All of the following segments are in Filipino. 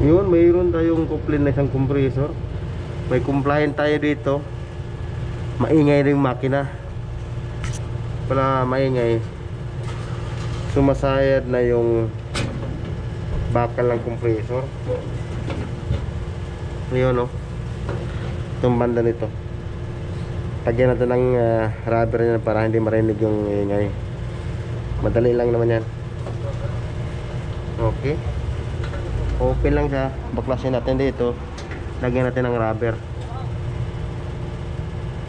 Yun, mayroon tayong complaint na isang compressor. May complaint tayo dito. Maingay rin yung makina. Pala maingay, sumasayad na yung bakal ng compressor. Yun, no? Itong banda nito, lagyan natin ng rubber niya para hindi marinig yung ingay. Madali lang naman yan. Okay, open lang siya. Baklasin natin dito, lagyan natin ng rubber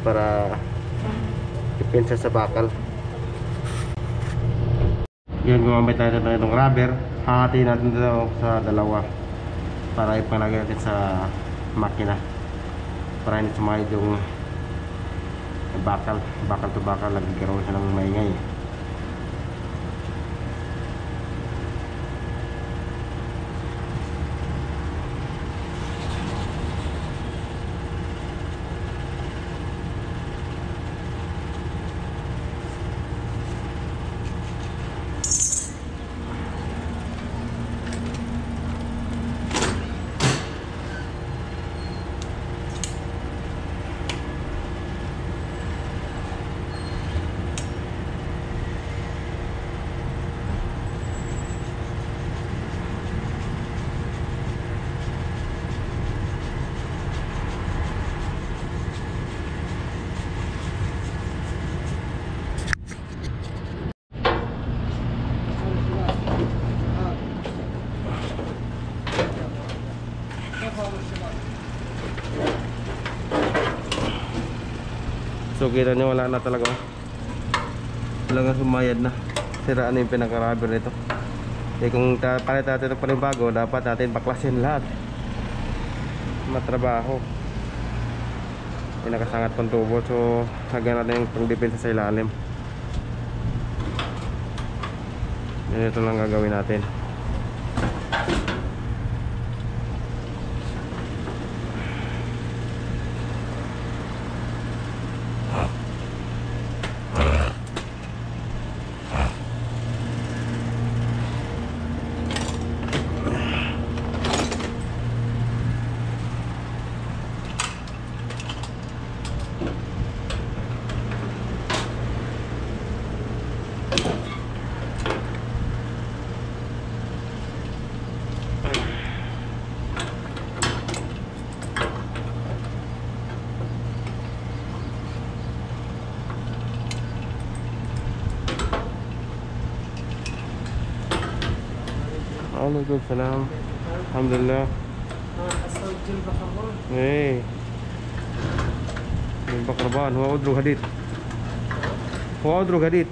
para depensa sa bakal. Yan, gumamit natin itong rubber. Hahatiin natin ito sa dalawa para ipalagay natin sa makina, para hindi sumayad yung bakal to bakal. Nagkaroon siya ng maingay. So kita nyo, wala na talaga. Wala nga, sumayad na. Siraan na yung pinaka-rubber nito. Eh kung palit natin ng panibago, dapat natin baklasin lahat. Matrabaho. May nakasangat pang tubo. So hagyan natin yung pang-depensa sa ilalim. Ito lang gagawin natin. Alaikum salam. Alhamdulillah. أسجل بخبر. ايه البقربان هو عذره جديد. هو عذره جديد.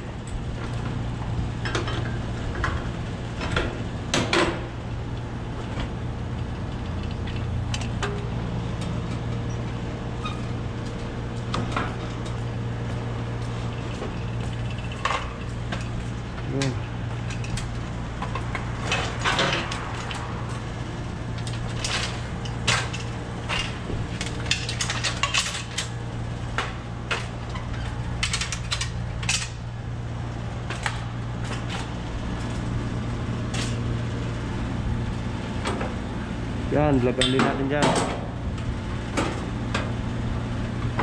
Yan, lagan din natin dyan.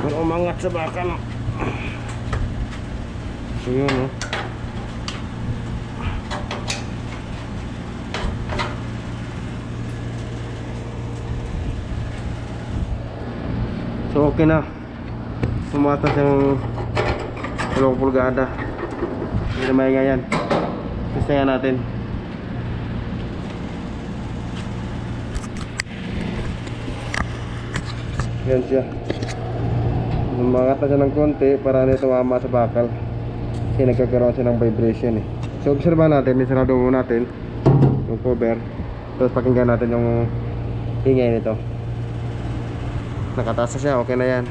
Kung umangat sa bakal. So yun, no? So okay na. Sumatas yung 2 pulgada. Hindi na maingay yan. Pistayan natin. Yan siya. Umangat na siya ng konti para hindi tumama sa bakal. Kasi nagkakaroon siya ng vibration eh. So obserbahan natin, isarado mo natin yung cover. Tapos pakinggan natin yung ingay nito. Nakataas na siya, okay na yan.